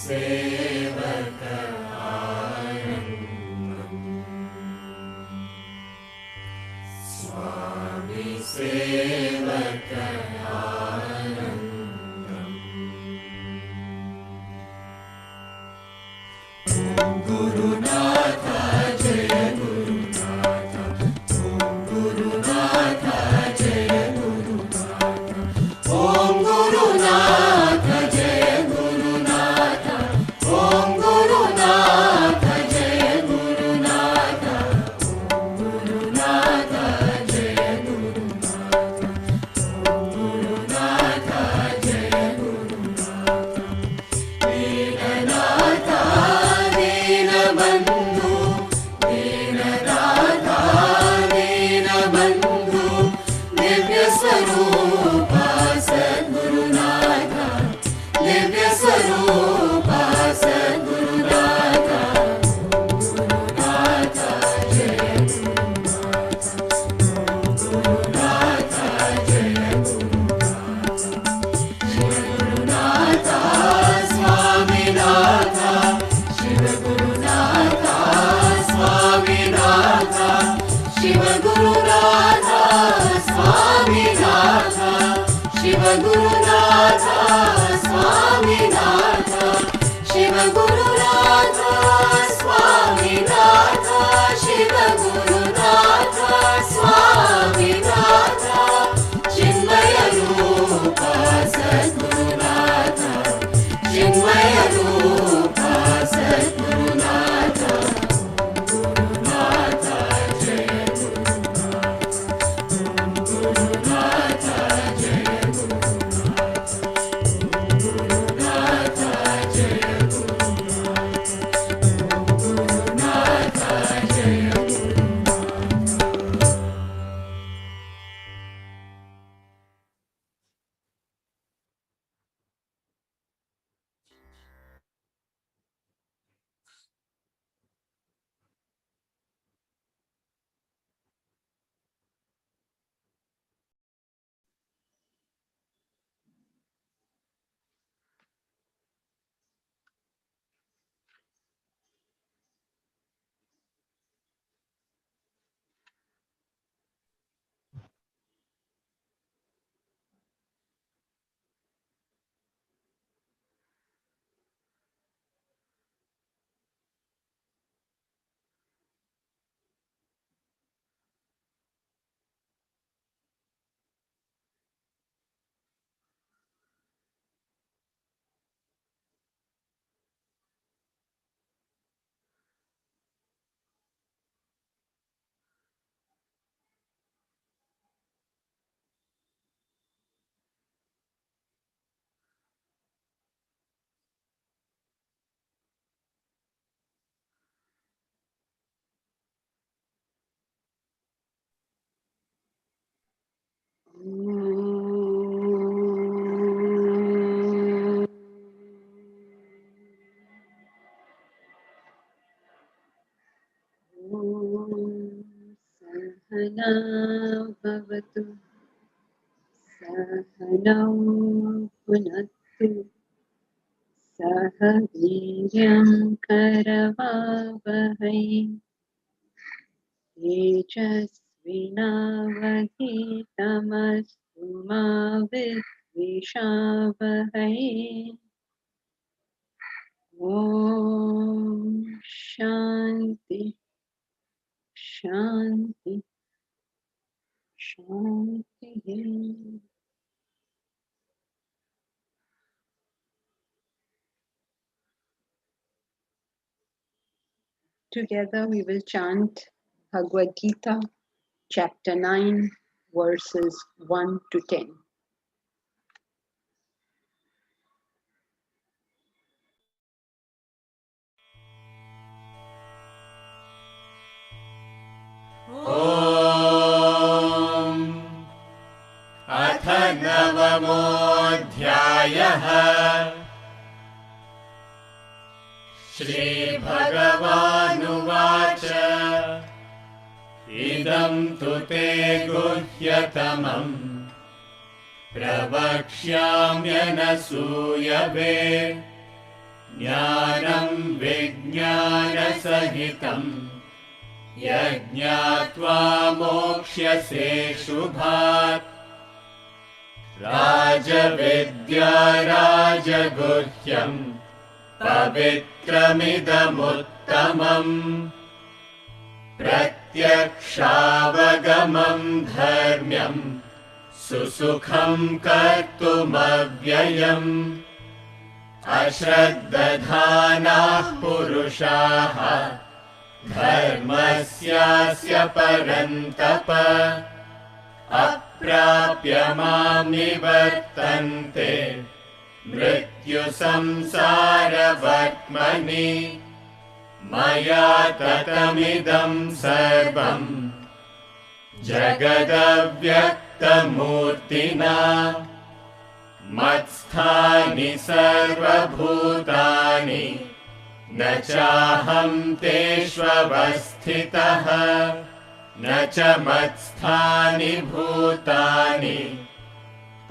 सेवक स्वामी सेवक गुरुनाथ जय गुरुनाथ ओम गुरुनाथ जय गुरुनाथ ओम गुरुनाथ जय गुरुनाथ ओम गुरुनाथ जय गुरुनाथ ओम गुरुनाथ जय गुरुनाथ ओम गुरुनाथ जय गुरुनाथ दीननाथ दीनबन्धु दीननाथ दीनबन्धु दिव्यस्वरूप सद्गुरुनाथ दिव्यस्वरूप सद्गुरुनाथ गुरुनाथ जय गुरुनाथ गुरुनाथ जय गुरुनाथ शिवगुरुनाथ स्वामिनाथ शिवगुरुनाथ स्वामिनाथ शिवगुरुनाथ स्वामिनाथ शिवगुरुनाथ स्वामिनाथ शिवगुरुनाथ स्वामिनाथ शिवगुरुनाथ स्वामिनाथ चिन्मय रूप सद्गुरुनाथ चिन्मय रूप सद्गुरुनाथ गुरुनाथ जय गुरुनाथ गुरुनाथ जय गुरुनाथ गुरुनाथ जय गुरुनाथ गुरुनाथ जय गुरुनाथ सहना भवतु सहनौ पुनत्तु सह वीर्यं करवावहै तेजस्विनावधीतमस्तु मा विद्विषावहै ॐ शान्ति शान्ति शान्तिः Together we will chant Bhagavad Gita, chapter 9, verses 1 to 10. अथ नवमोऽध्यायः श्रीभगवानुवाच इदं तु ते गुह्यतमम् प्रवक्ष्याम्यनसूयवे ज्ञानं विज्ञानसहितं यज्ञात्वा मोक्ष्यसे शुभात् राजविद्या राजगुह्यम् पवित्रमिदमुत्तमम् प्रत्यक्षावगमं धर्म्यम् सुसुखं कर्तुमव्ययम् अश्रद्दधानाः पुरुषाः धर्मस्यास्य परन्तप अप्राप्य मां निवर्तन्ते मृत्युसंसारवर्त्मनि मया ततमिदं सर्वं जगदव्यक्तमूर्तिना मत्स्थानि सर्वभूतानि न चाहं तेष्वस्थितः न च मत्स्थानि भूतानि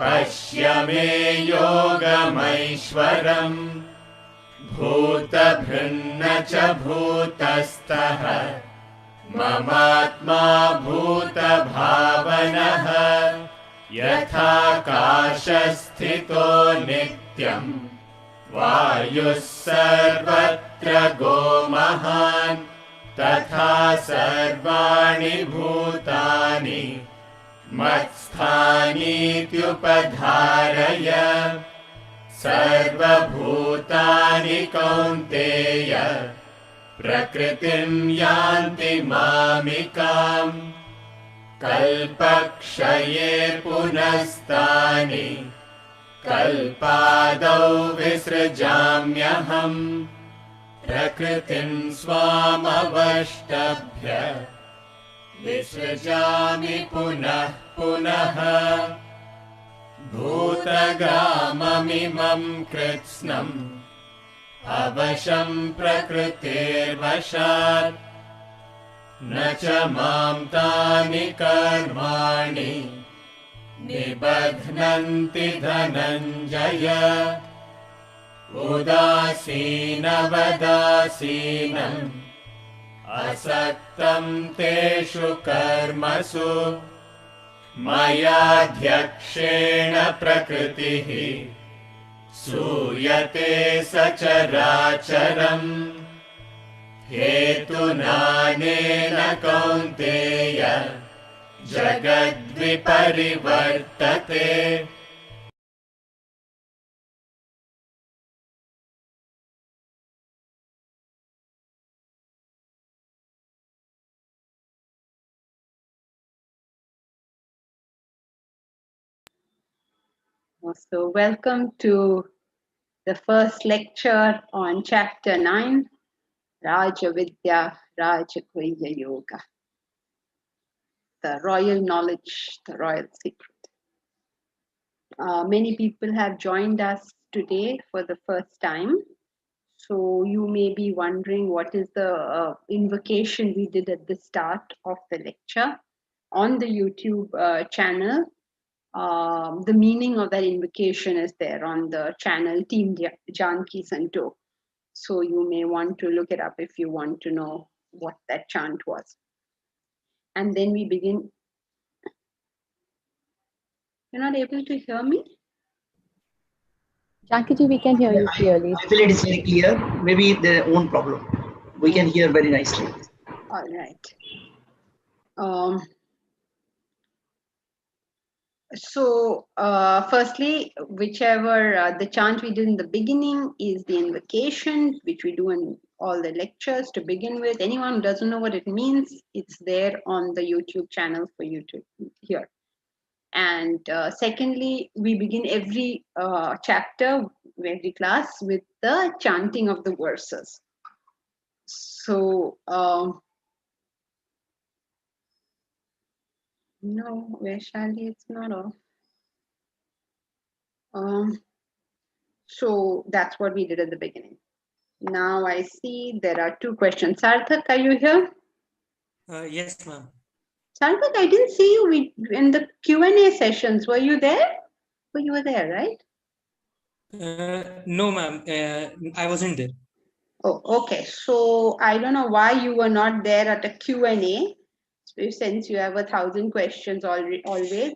पश्य मे योगमैश्वरम् भूतभृन्न च भूतस्थः ममात्मा भूतभावनः यथाकाशस्थितो नित्यम् वायुः सर्वत्र गोमहान् तथा सर्वाणि भूतानि मत्स्थानीत्युपधारय सर्वभूतानि कौन्तेय प्रकृतिं यान्ति मामिकाम् कल्पक्षये पुनस्तानि कल्पादौ विसृजाम्यहम् प्रकृतिं स्वामवष्टभ्य विसृजामि पुनः पुनः भूतग्राममिमं कृत्स्नम् अवशं प्रकृतेर्वशात् न च मां तानि कर्माणि निबध्नन्ति धनञ्जय उदासीनवदासीनम् असक्तं तेषु कर्मसु मयाध्यक्षेण प्रकृतिः सूयते सचराचरम् हेतुनानेन कौन्तेय जगद्विपरिवर्तते So welcome to the first lecture on chapter 9, Raja Vidya Rajaguhya Yoga, the royal knowledge, the royal secret. Many people have joined us today for the first time. So you may be wondering what is the invocation we did at the start of the lecture on the YouTube channel. The meaning of that invocation is there on the channel Team Janki Santo. So you may want to look it up if you want to know what that chant was. And then we begin. You're not able to hear me? Jankiji, we can hear you clearly. I feel it is very clear. Maybe their own problem. We can hear very nicely. All right. So firstly, whichever the chant we did in the beginning is the invocation, which we do in all the lectures to begin with. Anyone who doesn't know what it means, it's there on the YouTube channel for you to hear. And secondly, we begin every chapter, every class with the chanting of the verses. So, no, Vaishali, it's not off. So that's what we did at the beginning. Now I see there are two questions. Sarthak, are you here? Yes, ma'am. Sarthak, I didn't see you in the Q&A sessions. Were you there? Oh, you were there, right? No, ma'am. I wasn't there. Oh, okay. So I don't know why you were not there at a Q&A, since you have 1,000 questions always.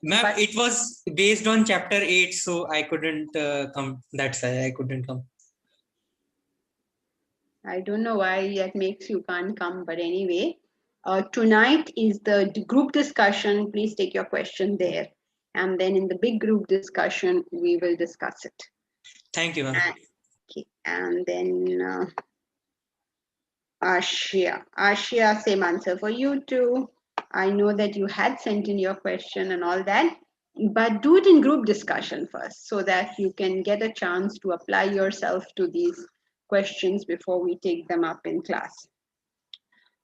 Ma'am, But it was based on chapter 8, so I couldn't come. That's why I couldn't come. I don't know why that makes you can't come. But anyway, tonight is the group discussion. Please take your question there. And then in the big group discussion, we will discuss it. Thank you, ma'am. Okay. And then Ashia, same answer for you too. I know that you had sent in your question and all that, but do it in group discussion first so that you can get a chance to apply yourself to these questions before we take them up in class.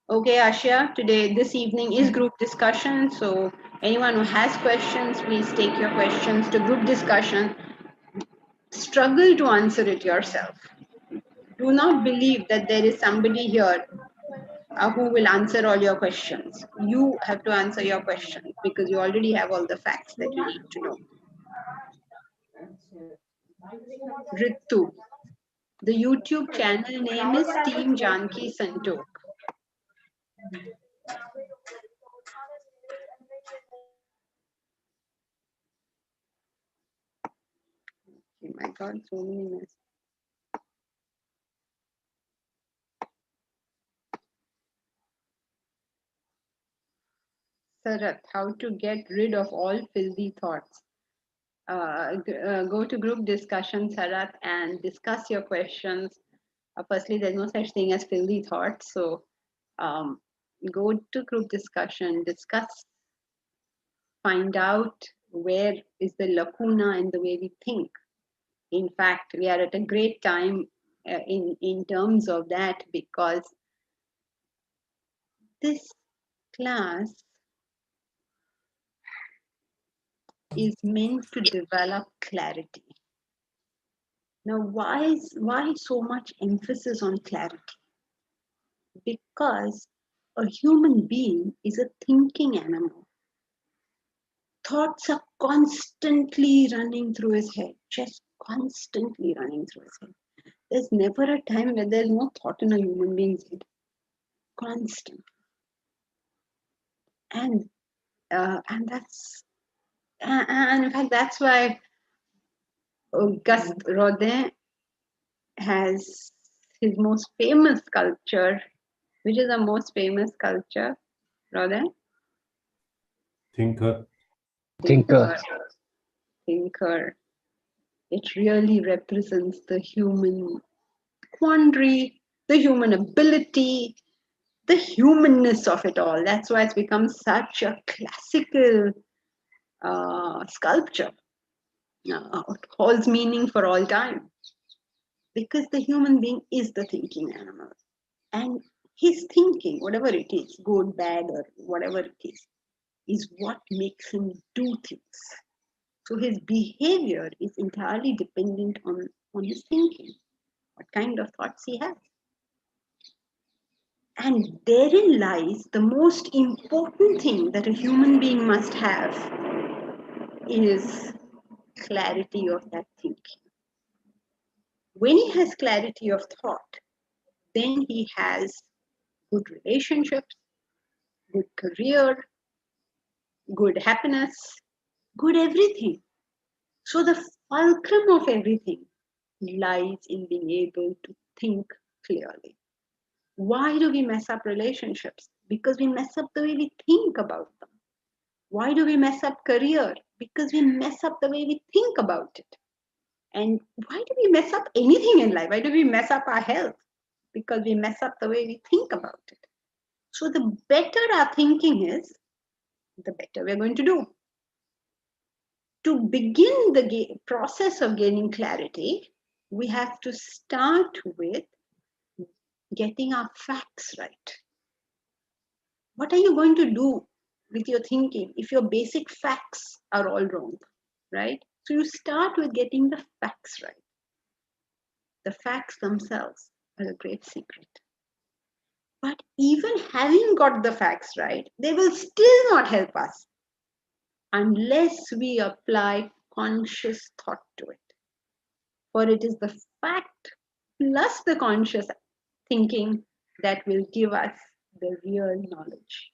Okay, Ashia, this evening is group discussion. So anyone who has questions, please take your questions to group discussion. Struggle to answer it yourself. Do not believe that there is somebody here who will answer all your questions. You have to answer your questions because you already have all the facts that you need to know. Ritu. The YouTube channel name is Team Janki Santok. Oh my God, so many messages. Sarat, how to get rid of all filthy thoughts. Go to group discussion, Sarat, and discuss your questions. Firstly, there's no such thing as filthy thoughts. So go to group discussion, discuss, find out where is the lacuna in the way we think. In fact, we are at a great time in terms of that, because this class is meant to develop clarity. Now, why so much emphasis on clarity? Because a human being is a thinking animal. Thoughts are constantly running through his head, just constantly running through his head. There's never a time where there's no thought in a human being's head. Constant. And that's, and in fact, that's why Auguste Rodin has his most famous sculpture. Which is the most famous sculpture, Rodin? Thinker. Thinker. It really represents the human quandary, the human ability, the humanness of it all. That's why it's become such a classical sculpture. It holds meaning for all time. Because the human being is the thinking animal. And his thinking, whatever it is, good, bad, or whatever it is what makes him do things. So his behavior is entirely dependent on his thinking, what kind of thoughts he has. And therein lies the most important thing that a human being must have, is clarity of that thinking. When he has clarity of thought, then he has good relationships, good career, good happiness, good everything. So the fulcrum of everything lies in being able to think clearly. Why do we mess up relationships? Because we mess up the way we think about them. Why do we mess up career? Because we mess up the way we think about it. And why do we mess up anything in life? Why do we mess up our health? Because we mess up the way we think about it. So the better our thinking is, the better we're going to do. To begin the process of gaining clarity, we have to start with getting our facts right. What are you going to do with your thinking if your basic facts are all wrong, right? So you start with getting the facts right. The facts themselves are a great secret. But even having got the facts right, they will still not help us unless we apply conscious thought to it. For it is the fact plus the conscious thinking that will give us the real knowledge.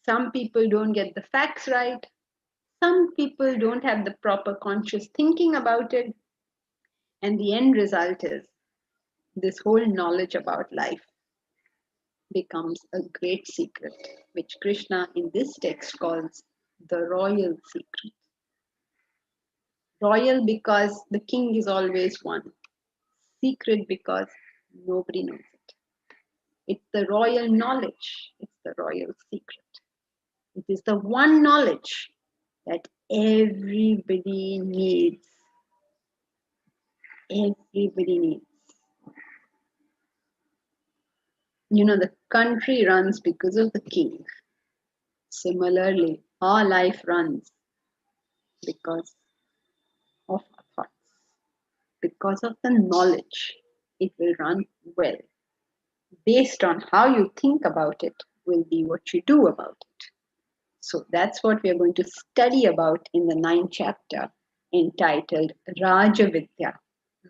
Some people don't get the facts right. Some people don't have the proper conscious thinking about it. And the end result is this whole knowledge about life becomes a great secret, which Krishna in this text calls the royal secret. Royal because the king is always one. Secret because nobody knows it. It's the royal knowledge. It's the royal secret. It is the one knowledge that everybody needs. Everybody needs. You know, the country runs because of the king. Similarly, our life runs because of our thoughts. Because of the knowledge, it will run well. Based on how you think about it will be what you do about it. So that's what we are going to study about in the 9th chapter, entitled Rajavidya,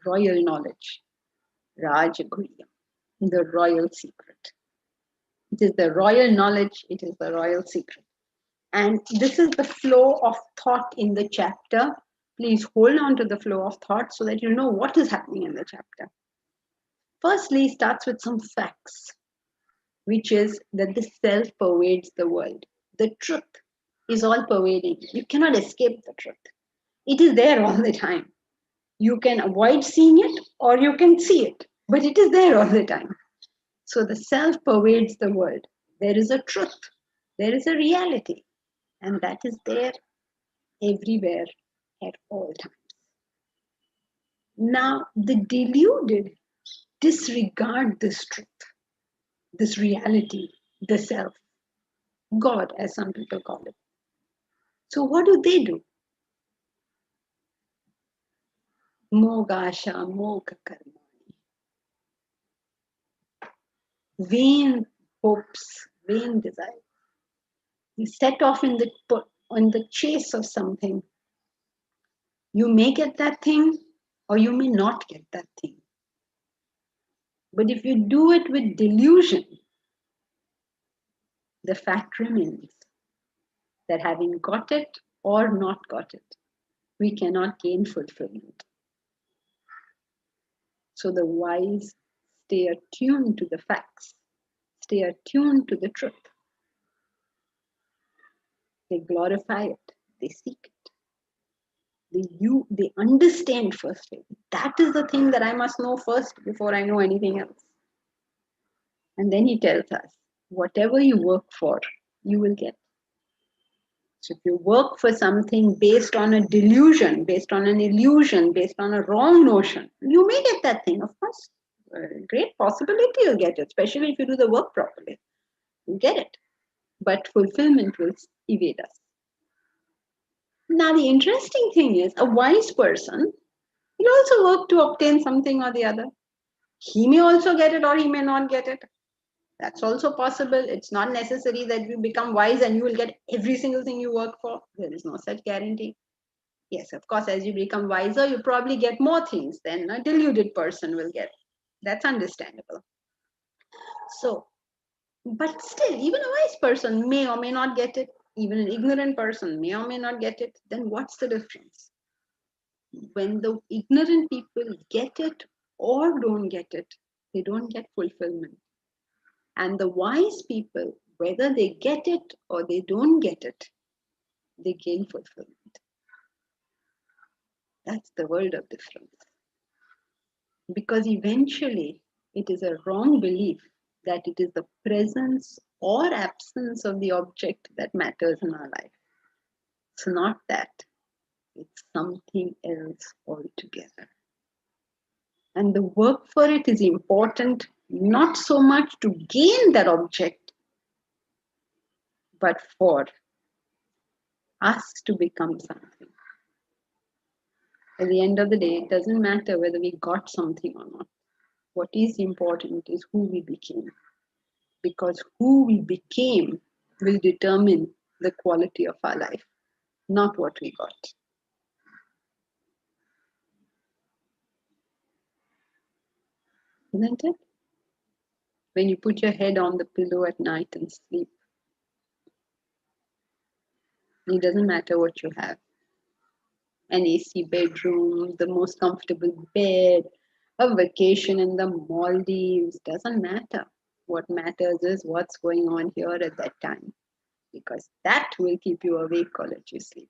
royal knowledge, Rajagurya, the royal secret. It is the royal knowledge, it is the royal secret. And this is the flow of thought in the chapter. Please hold on to the flow of thought so that you know what is happening in the chapter. Firstly, it starts with some facts, which is that the self pervades the world. The truth is all pervading. You cannot escape the truth. It is there all the time. You can avoid seeing it or you can see it, but it is there all the time. So the self pervades the world. There is a truth. There is a reality. And that is there everywhere at all times. Now, the deluded disregard this truth, this reality, the self, God, as some people call it. So what do? Mogasha, moga karmani. Vain hopes, vain desires. You set off on the chase of something. You may get that thing or you may not get that thing. But if you do it with delusion, the fact remains that having got it or not got it, we cannot gain fulfillment. So the wise stay attuned to the facts, stay attuned to the truth. They glorify it, they seek it. They understand firstly. That is the thing that I must know first before I know anything else. And then he tells us, whatever you work for, you will get. So if you work for something based on a delusion, based on an illusion, based on a wrong notion, you may get that thing, of course. Great possibility you'll get it, especially if you do the work properly. You get it. But fulfillment will evade us. Now, the interesting thing is, a wise person will also work to obtain something or the other. He may also get it or he may not get it. That's also possible. It's not necessary that you become wise and you will get every single thing you work for. There is no such guarantee. Yes, of course, as you become wiser, you probably get more things than a deluded person will get. That's understandable. So, but still, even a wise person may or may not get it. Even an ignorant person may or may not get it. Then what's the difference? When the ignorant people get it or don't get it, they don't get fulfillment. And the wise people, whether they get it or they don't get it, they gain fulfillment. That's the world of difference. Because eventually, it is a wrong belief that it is the presence or absence of the object that matters in our life. It's not that. It's something else altogether. And the work for it is important, not so much to gain that object, but for us to become something. At the end of the day, it doesn't matter whether we got something or not. What is important is who we became. Because who we became will determine the quality of our life, not what we got. isn't it? When you put your head on the pillow at night and sleep, it doesn't matter what you have. An AC bedroom, the most comfortable bed, a vacation in the Maldives, doesn't matter. What matters is what's going on here at that time, because that will keep you awake or let you sleep.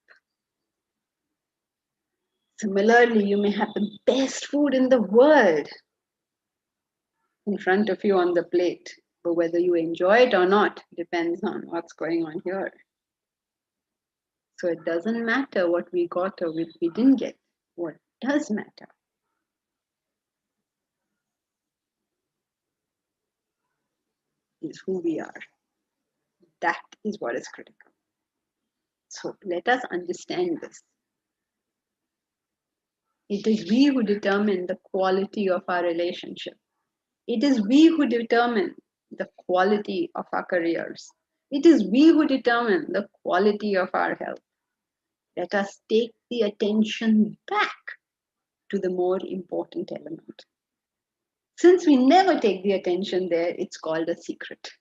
Similarly, you may have the best food in the world in front of you on the plate, but whether you enjoy it or not depends on what's going on here. So it doesn't matter what we got or what we didn't get. What does matter is who we are. That is what is critical. So let us understand this. It is we who determine the quality of our relationship. It is we who determine the quality of our careers. It is we who determine the quality of our health. Let us take the attention back to the more important element. Since we never take the attention there, it's called a secret.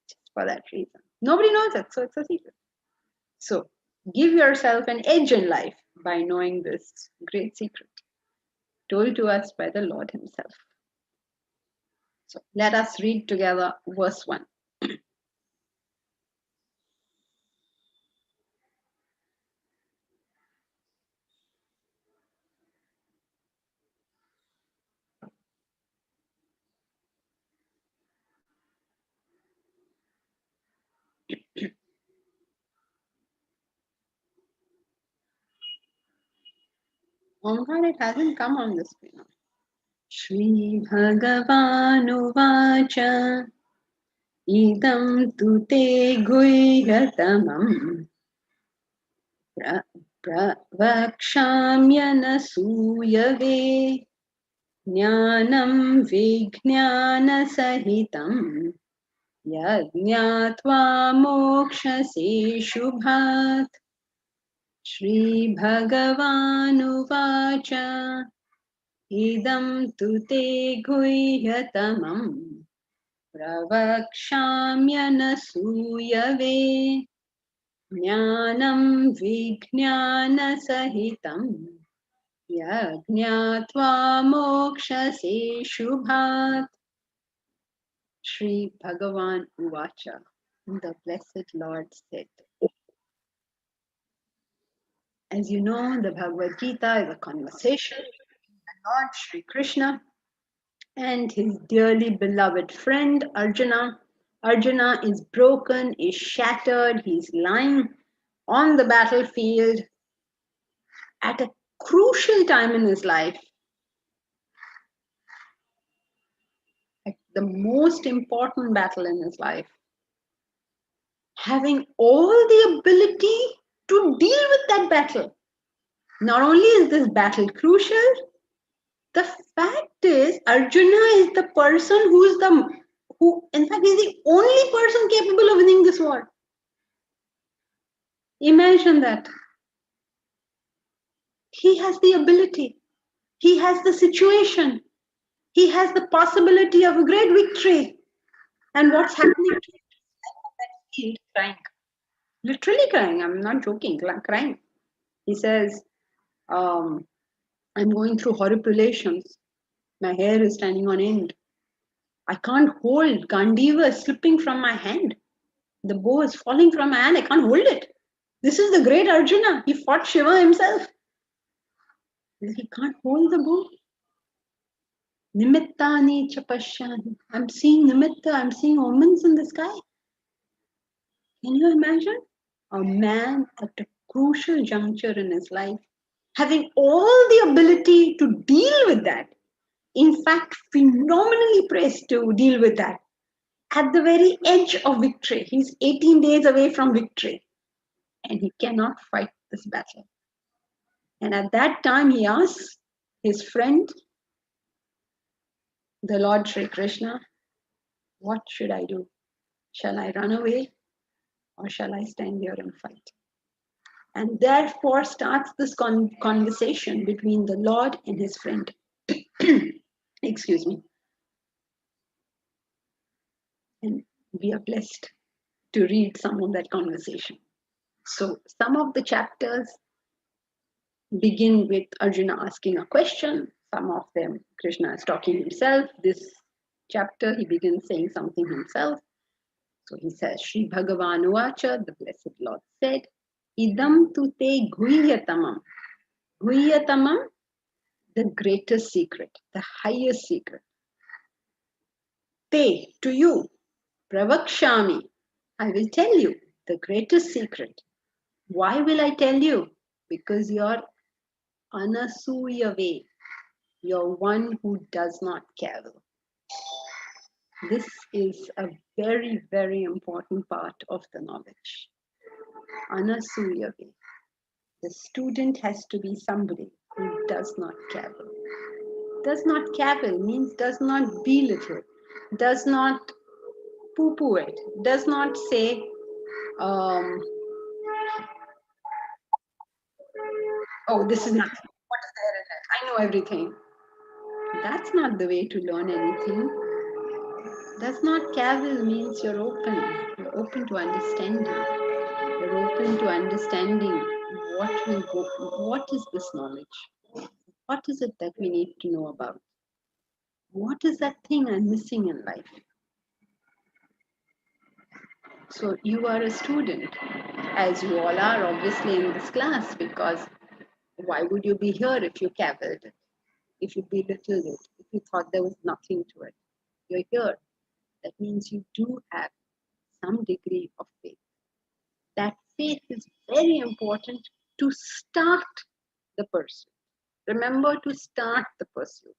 Just for that reason. Nobody knows it, so it's a secret. So give yourself an edge in life by knowing this great secret told to us by the Lord Himself. So let us read together verse 1. Oh God, it hasn't come on the screen. Shri Bhagavanuvacha idam tu te guhyatamam pravakshamyanasuyave jnanam vijnanasahitam yajnatva mokshase shubhat. Shri Bhagavanuvacha idam tu te guhyatamam pravakshamyanasuyave jnanam vijnanasahitam yajnatva mokshase shubhat. Shri Bhagavan Uvacha. The Blessed Lord said. As you know, the Bhagavad Gita is a conversation between the Lord Shri Krishna and his dearly beloved friend Arjuna. Arjuna is broken, is shattered, he's lying on the battlefield at a crucial time in his life, at the most important battle in his life, having all the ability to deal with that battle. Not only is this battle crucial, the fact is Arjuna is the person who is the in fact is the only person capable of winning this war. Imagine that. He has the ability, he has the situation, he has the possibility of a great victory. And what's happening to him on that field? Crying. Literally crying. I'm not joking, crying. He says, I'm going through horripilations. My hair is standing on end. I can't hold. Gandiva is slipping from my hand. The bow is falling from my hand. I can't hold it. This is the great Arjuna. He fought Shiva himself. He can't hold the bow. Nimittani chapashyani. I'm seeing nimitta. I'm seeing omens in the sky. Can you imagine? A man at a crucial juncture in his life, having all the ability to deal with that. In fact, phenomenally pressed to deal with that. At the very edge of victory. He's 18 days away from victory. And he cannot fight this battle. And at that time, he asks his friend, the Lord Sri Krishna, what should I do? Shall I run away or shall I stand here and fight? And therefore starts this conversation between the Lord and his friend. Excuse me. And we are blessed to read some of that conversation. So some of the chapters begin with Arjuna asking a question. Some of them, Krishna is talking himself. This chapter, he begins saying something himself. So he says, Sri Bhagavan Uvacha, the Blessed Lord said, Idam tu te guhyatamam. Guhyatamam, the greatest secret, the highest secret. Te, to you, pravakshami, I will tell you the greatest secret. Why will I tell you? Because you're anasuya way. You're one who does not cavil. This is a very, very important part of the knowledge. Anasuya way. The student has to be somebody who does not cavil. Does not cavil means does not belittle, does not poo-poo it, does not say, oh, this is nothing. What is there in it? I know everything. That's not the way to learn anything. Does not cavil means you're open. You're open to understanding. You're open to understanding what is this knowledge? What is it that we need to know about? What is that thing I'm missing in life? So you are a student, as you all are obviously in this class, because why would you be here if you cavilled it, if you belittled it, if you thought there was nothing to it? You're here. That means you do have some degree of faith. That faith is very important to start the pursuit. Remember, to start the pursuit,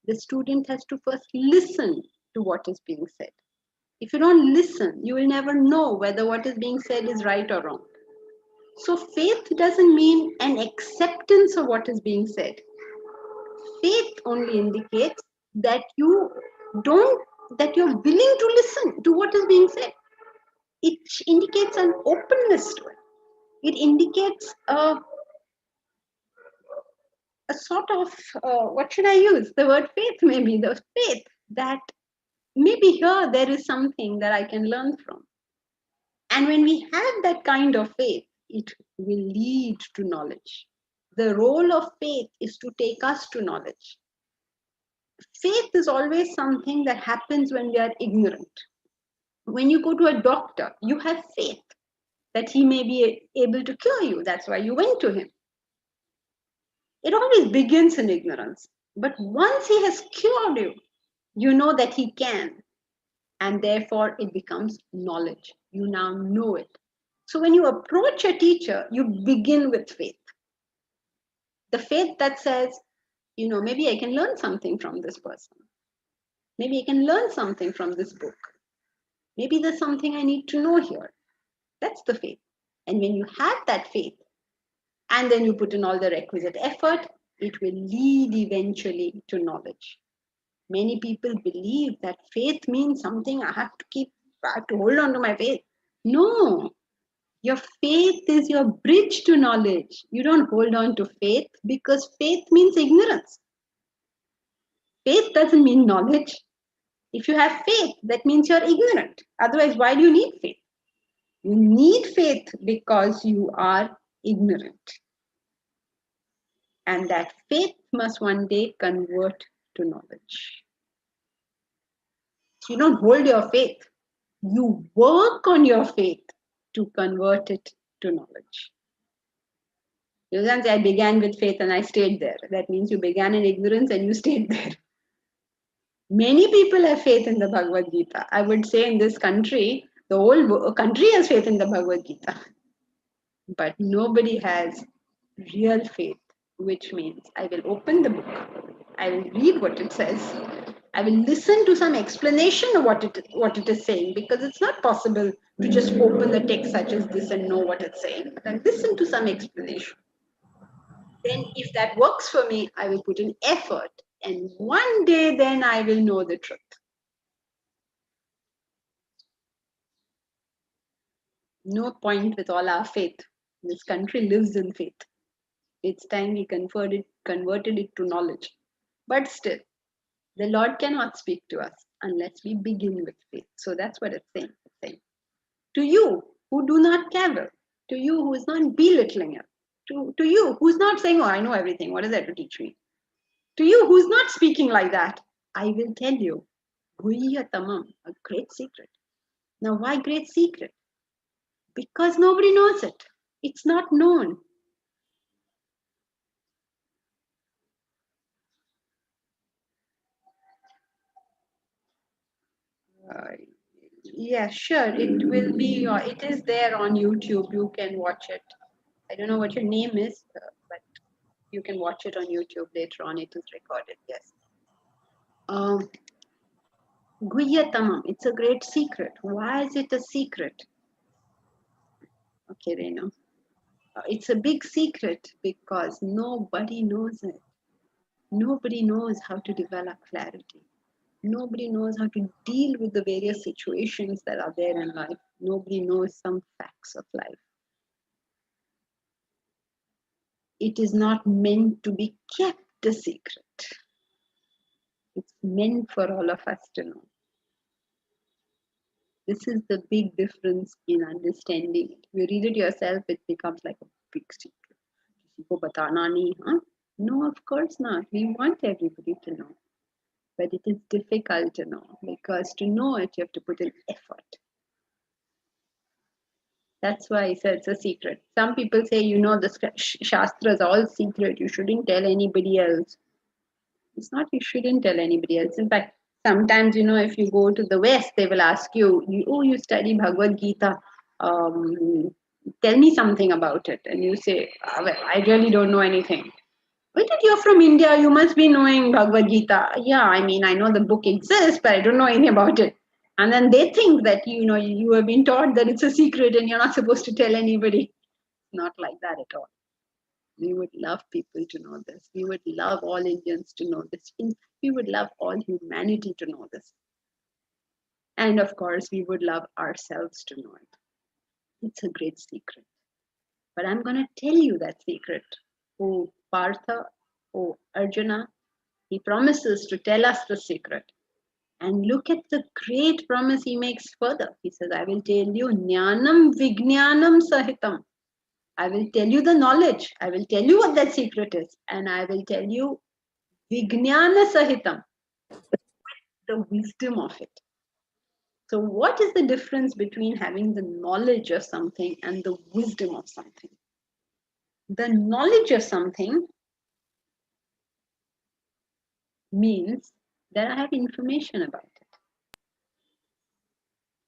the student has to first listen to what is being said. If you don't listen, you will never know whether what is being said is right or wrong. So faith doesn't mean an acceptance of what is being said. Faith only indicates that you're willing to listen to what is being said. It indicates an openness to it. It indicates a sort of, what should I use? The word faith, maybe the faith that maybe here there is something that I can learn from. And when we have that kind of faith, it will lead to knowledge. The role of faith is to take us to knowledge. Faith is always something that happens when we are ignorant. When you go to a doctor, you have faith that he may be able to cure you. That's why you went to him. It always begins in ignorance. But once he has cured you, you know that he can. And therefore, it becomes knowledge. You now know it. So when you approach a teacher, you begin with faith. The faith that says, maybe I can learn something from this person. Maybe I can learn something from this book. Maybe there's something I need to know here. That's the faith. And when you have that faith, and then you put in all the requisite effort, it will lead eventually to knowledge. Many people believe that faith means something I have to hold on to my faith. No, your faith is your bridge to knowledge. You don't hold on to faith because faith means ignorance. Faith doesn't mean knowledge. If you have faith, that means you're ignorant. Otherwise, why do you need faith? You need faith because you are ignorant. And that faith must one day convert to knowledge. You don't hold your faith. You work on your faith to convert it to knowledge. You can't say, I began with faith and I stayed there. That means you began in ignorance and you stayed there. Many people have faith in the Bhagavad Gita. I would say in this country, the whole country has faith in the Bhagavad Gita. But nobody has real faith, which means I will open the book. I will read what it says. I will listen to some explanation of what it is saying, because it's not possible to just open the text such as this and know what it's saying. But I listen to some explanation. Then if that works for me, I will put in effort. And one day then I will know the truth. No point with all our faith. This country lives in faith. It's time we converted it to knowledge. But still, The Lord cannot speak to us unless we begin with faith. So that's what it's saying. It's saying, to you who do not cavil, to you who is not belittling it, to you who's not saying, oh, I know everything, what is that to teach me? To you who's not speaking like that, I will tell you, Guhya Tamam, a great secret. Now, why great secret? Because nobody knows it. It's not known. Yeah, sure. It will be, it is there on YouTube. You can watch it. I don't know what your name is, but you can watch it on YouTube later on. It is recorded, yes. Guhya Tamam, it's a great secret. Why is it a secret? Okay, Renu. It's a big secret because nobody knows it. Nobody knows how to develop clarity. Nobody knows how to deal with the various situations that are there in life. Nobody knows some facts of life. It is not meant to be kept a secret. It's meant for all of us to know. This is the big difference in understanding it. If you read it yourself, it becomes like a big secret. Kisi ko batana nahi, huh? No, of course not. We want everybody to know. But it is difficult to know because to know it, you have to put in effort. That's why I said it's a secret. Some people say, the Shastras are all secret. You shouldn't tell anybody else. It's not you shouldn't tell anybody else. In fact, sometimes, if you go to the West, they will ask you, you study Bhagavad Gita. Tell me something about it. And you say, well, I really don't know anything. But you're from India, you must be knowing Bhagavad Gita. Yeah, I mean, I know the book exists, but I don't know anything about it. And then they think that, you have been taught that it's a secret and you're not supposed to tell anybody. Not like that at all. We would love people to know this. We would love all Indians to know this. We would love all humanity to know this. And of course, we would love ourselves to know it. It's a great secret. But I'm going to tell you that secret. Oh, Partha, oh, Arjuna, he promises to tell us the secret. And look at the great promise he makes further. He says, I will tell you, Jnanam Vijnanam Sahitam. I will tell you the knowledge. I will tell you what that secret is. And I will tell you Vijnana Sahitam, the wisdom of it. So what is the difference between having the knowledge of something and the wisdom of something? The knowledge of something means that I have information about it.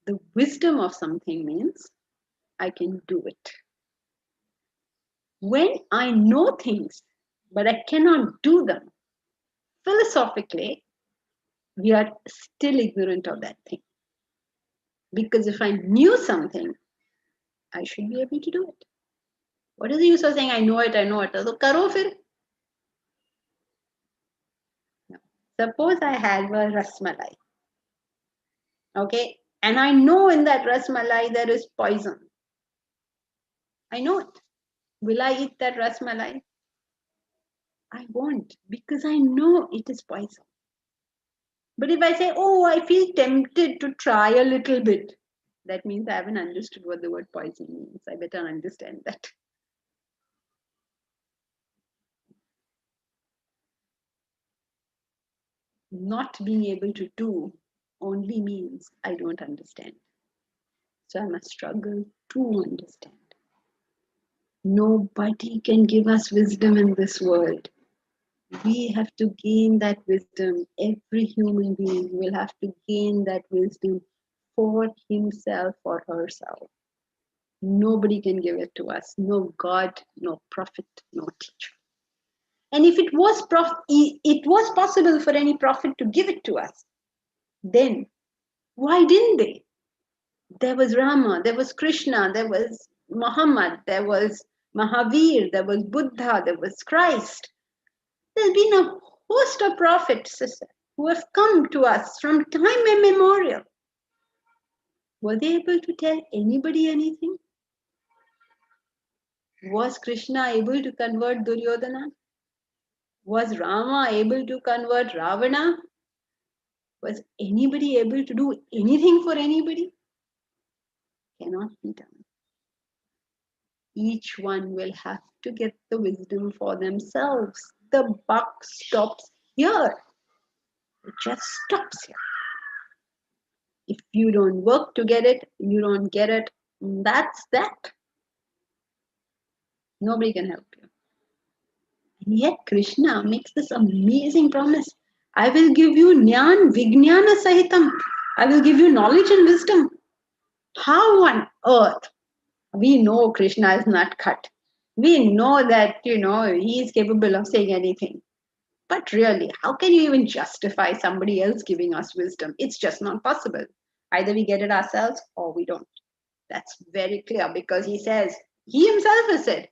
The wisdom of something means I can do it. When I know things, but I cannot do them, philosophically, we are still ignorant of that thing. Because if I knew something, I should be able to do it. What is the use of saying, I know it, so karo fir? No. Suppose I have a rasmalai. Okay, and I know in that rasmalai there is poison. I know it. Will I eat that rasmalai? I won't, because I know it is poison. But if I say, oh, I feel tempted to try a little bit, that means I haven't understood what the word poison means. I better understand that. Not being able to do only means I don't understand. So I must struggle to understand. Nobody can give us wisdom in this world. We have to gain that wisdom. Every human being will have to gain that wisdom for himself or herself. Nobody can give it to us. No God, no prophet, no teacher. And if it was possible for any prophet to give it to us, then why didn't they? There was Rama, there was Krishna, there was Muhammad, there was Mahavir, there was Buddha, there was Christ. There's been a host of prophets who have come to us from time immemorial. Were they able to tell anybody anything? Was Krishna able to convert Duryodhana? Was Rama able to convert Ravana? Was anybody able to do anything for anybody? Cannot be done. Each one will have to get the wisdom for themselves. The buck stops here. It just stops here. If you don't work to get it, you don't get it. That's that. Nobody can help you. And yet Krishna makes this amazing promise. I will give you Jnana Vijnana Sahitam. I will give you knowledge and wisdom. How on earth? We know Krishna is not cut. We know that, he is capable of saying anything. But really, how can you even justify somebody else giving us wisdom? It's just not possible. Either we get it ourselves or we don't. That's very clear because he himself has said,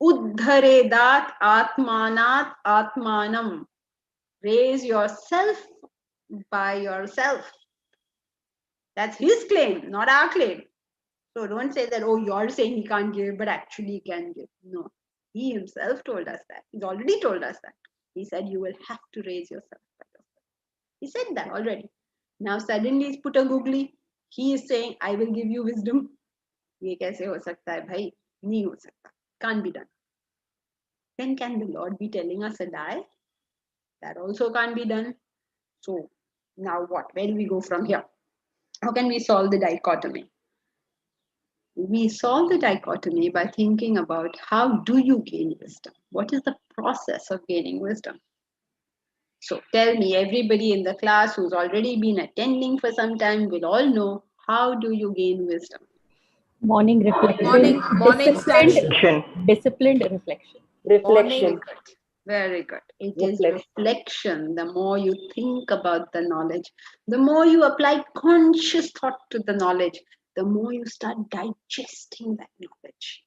Uddharedat Atmanat Atmanam. Raise yourself by yourself. That's his claim, not our claim. So don't say that, oh, you're saying he can't give, but actually he can give. No, he himself told us that. He's already told us that. He said, you will have to raise yourself by yourself. He said that already. Now suddenly he's put a googly. He is saying, I will give you wisdom. ये कैसे हो सकता है भाई? नहीं हो सकता. Can't be done. Then can the Lord be telling us a lie? That also can't be done. So now what? Where do we go from here? How can we solve the dichotomy? We solve the dichotomy by thinking about how do you gain wisdom? What is the process of gaining wisdom? So tell me, everybody in the class who's already been attending for some time will all know, how do you gain wisdom? Morning reflection. Morning study. Disciplined reflection. Reflection. Very good. It is reflection. The more you think about the knowledge, the more you apply conscious thought to the knowledge, the more you start digesting that knowledge.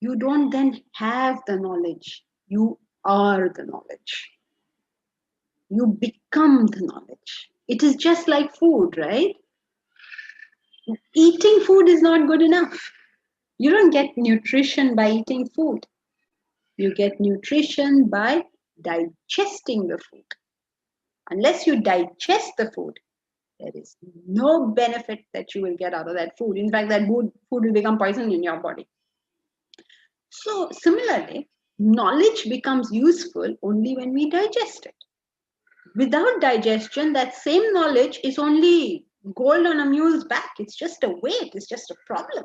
You don't then have the knowledge. You are the knowledge. You become the knowledge. It is just like food, right? Eating food is not good enough. You don't get nutrition by eating food. You get nutrition by digesting the food. Unless you digest the food, there is no benefit that you will get out of that food. In fact, that food will become poison in your body. So similarly, knowledge becomes useful only when we digest it. Without digestion, that same knowledge is only gold on a mule's back. It's just a weight. It's just a problem.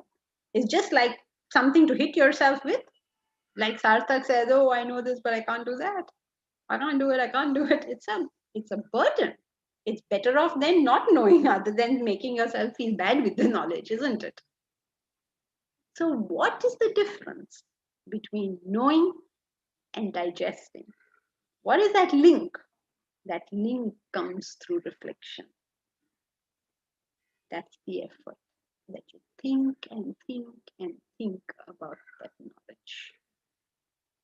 It's just like something to hit yourself with. Like Sarthak says, oh, I know this, but I can't do that. I can't do it. I can't do it. It's a burden. It's better off than not knowing other than making yourself feel bad with the knowledge, isn't it? So what is the difference between knowing and digesting? What is that link? That link comes through reflection. That's the effort, that you think and think and think about that knowledge.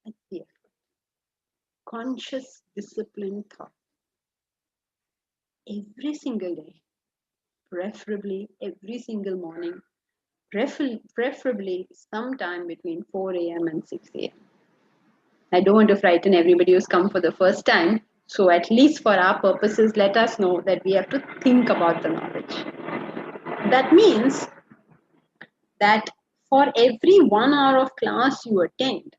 That's the effort. Conscious, disciplined thought. Every single day, preferably every single morning, preferably sometime between 4 a.m. and 6 a.m. I don't want to frighten everybody who's come for the first time. So at least for our purposes, let us know that we have to think about the knowledge. That means that for every 1 hour of class you attend,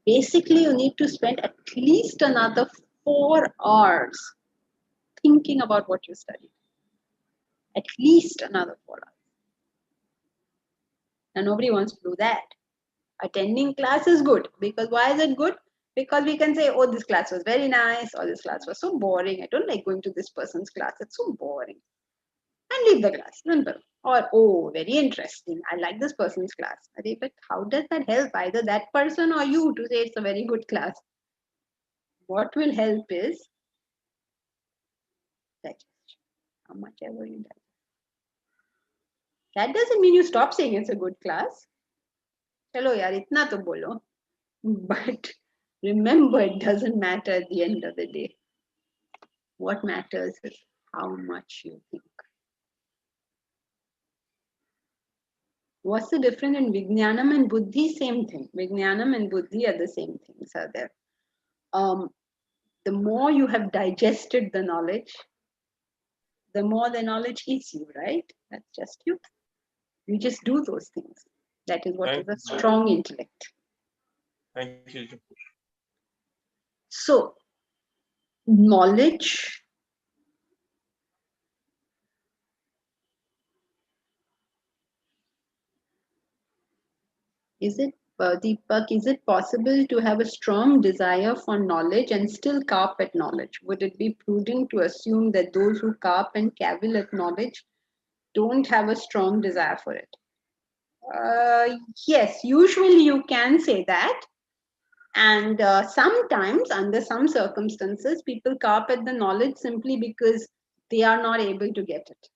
basically you need to spend at least another 4 hours thinking about what you studied. At least another 4 hours. And nobody wants to do that. Attending class is good. Because why is it good? Because we can say, oh, this class was very nice, or this class was so boring. I don't like going to this person's class. It's so boring. And leave the class. Simple. Or, oh, very interesting. I like this person's class. But how does that help either that person or you to say it's a very good class? What will help is digestion. How much ever you digest. That doesn't mean you stop saying it's a good class. Chalo yaar, itna to bolo. But remember, it doesn't matter at the end of the day. What matters is how much you think. What's the difference in Vijnanam and Buddhi? Same thing. Vijnanam and Buddhi are the same things, are there. the more you have digested the knowledge, the more the knowledge is you, right? That's just you. You just do those things. That is what is a strong intellect. Thank you. So, knowledge Deepak, is it possible to have a strong desire for knowledge and still carp at knowledge? Would it be prudent to assume that those who carp and cavil at knowledge don't have a strong desire for it? Yes, usually you can say that. And sometimes, under some circumstances, people carp at the knowledge simply because they are not able to get it.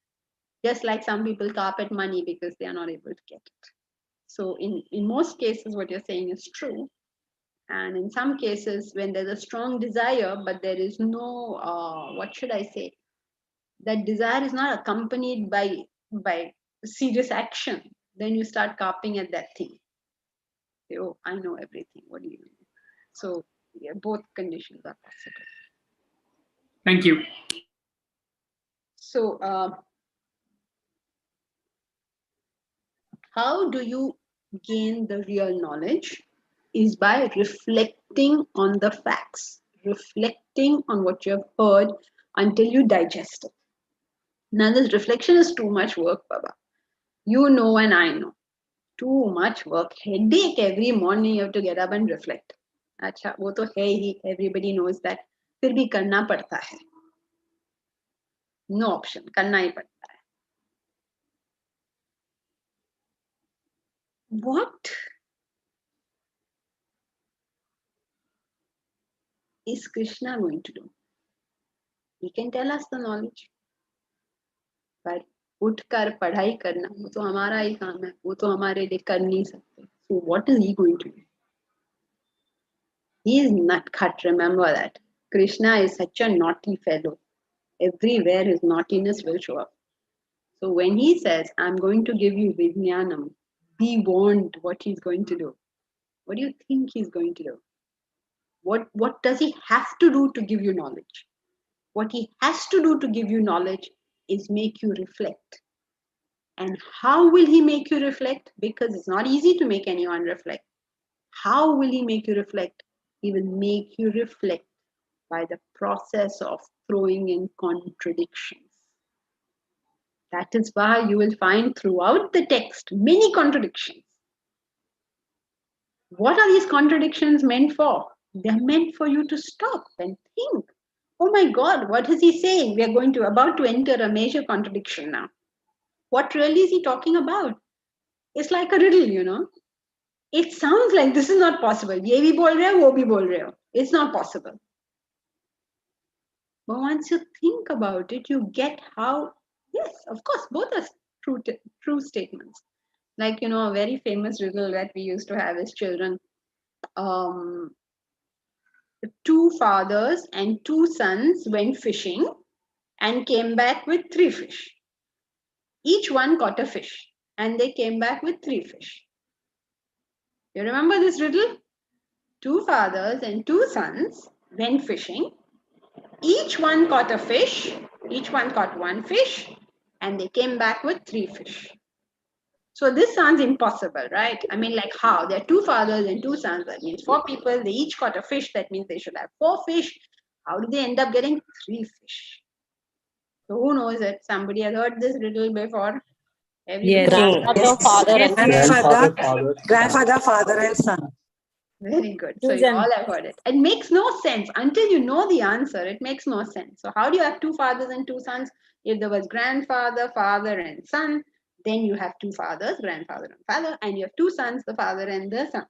Just like some people carp at money because they are not able to get it. So in most cases, what you're saying is true. And in some cases, when there's a strong desire, but there is no, what should I say? That desire is not accompanied by serious action. Then you start carping at that thing. Say, oh, I know everything. What do you know? So yeah, both conditions are possible. Thank you. So how do you gain the real knowledge? Is by reflecting on the facts, reflecting on what you have heard until you digest it. Now, this reflection is too much work, Baba. You know and I know. Too much work. Headache every morning you have to get up and reflect. अच्छा वो तो है ही, everybody knows that. फिर भी करना पड़ता है. No option, करना ही पड़ता है. What is Krishna going to do? He can tell us the knowledge. But उठकर पढ़ाई करना वो तो हमारा ही काम है, वो तो हमारे लिए कर नहीं सकते. So what is he going to do? He is nutcut, remember that. Krishna is such a naughty fellow. Everywhere his naughtiness will show up. So when he says, I'm going to give you Vijnanam, be warned what he's going to do. What do you think he's going to do? What does he have to do to give you knowledge? What he has to do to give you knowledge is make you reflect. And how will he make you reflect? Because it's not easy to make anyone reflect. How will he make you reflect? He will make you reflect by the process of throwing in contradictions. That is why you will find throughout the text many contradictions. What are these contradictions meant for? They're meant for you to stop and think. Oh my God, what is he saying? We are about to enter a major contradiction now. What really is he talking about? It's like a riddle, you know. It sounds like this is not possible. Ye bhi bol rahe ho, wo bhi bol rahe ho. It's not possible. But once you think about it, you get how, yes, of course, both are true statements. Like, you know, a very famous riddle that we used to have as children. Two fathers and two sons went fishing and came back with 3 fish. Each one caught a fish and they came back with 3 fish. You remember this riddle? 2 fathers and 2 sons went fishing. Each one caught a fish. Each one caught 1 fish and they came back with 3 fish. So this sounds impossible, right? I mean, like how? There are 2 fathers and 2 sons. That means 4 people. They each caught a fish. That means they should have 4 fish. How do they end up getting 3 fish? So who knows it? Somebody has heard this riddle before. Yes. Grandfather, father, and son. Very good. So you all have heard it. It makes no sense until you know the answer. It makes no sense. So how do you have 2 fathers and 2 sons? If there was grandfather, father, and son, then you have 2 fathers, grandfather and father, and you have 2 sons, the father and the son.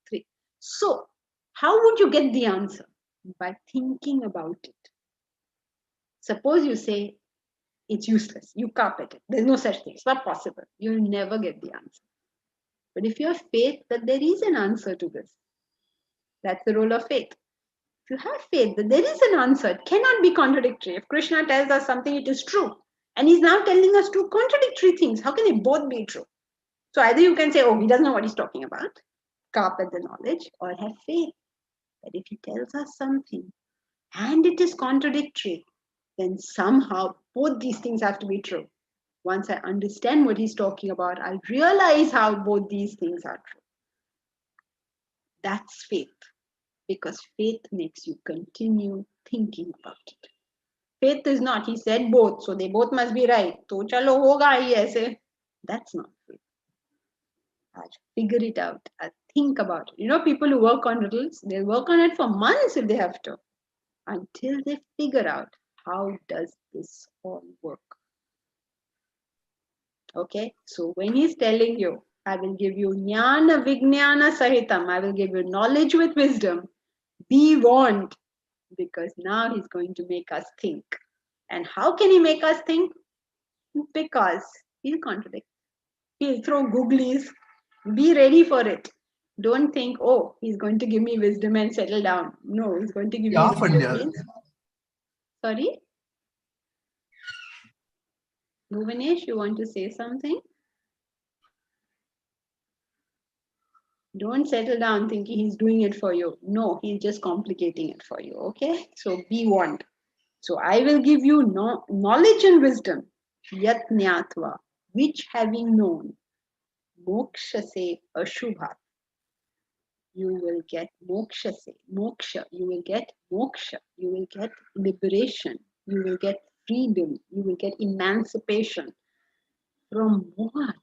3. So how would you get the answer? By thinking about it. Suppose you say it's useless. You carp at it. There's no such thing. It's not possible. You'll never get the answer. But if you have faith that there is an answer to this, that's the role of faith. If you have faith that there is an answer, it cannot be contradictory. If Krishna tells us something, it is true. And he's now telling us 2 contradictory things. How can they both be true? So either you can say, oh, he doesn't know what he's talking about, carp at the knowledge, or have faith that if he tells us something, and it is contradictory, then somehow both these things have to be true. Once I understand what he's talking about, I'll realize how both these things are true. That's faith, because faith makes you continue thinking about it. Faith is not, he said both, so they both must be right. So chalo hoga hi aise. That's not faith. I'll figure it out. I'll think about it. You know, people who work on riddles, they'll work on it for months if they have to, until they figure out how does this all work. Okay, so when he's telling you, I will give you jnana vijnana sahitam, I will give you knowledge with wisdom, be warned, because now he's going to make us think. And how can he make us think? Because he'll contradict. He'll throw googlies. Be ready for it. Don't think, oh, he's going to give me wisdom and settle down. No, he's going to give you wisdom. Sorry? Bhuvanesh, you want to say something? Don't settle down thinking he's doing it for you. No, he's just complicating it for you. Okay? So be warned. So I will give you knowledge and wisdom. Yat nyatva, which having known, moksha se ashubha. You will get moksha se, moksha. You will get moksha. You will get liberation. You will get freedom. You will get emancipation. From what?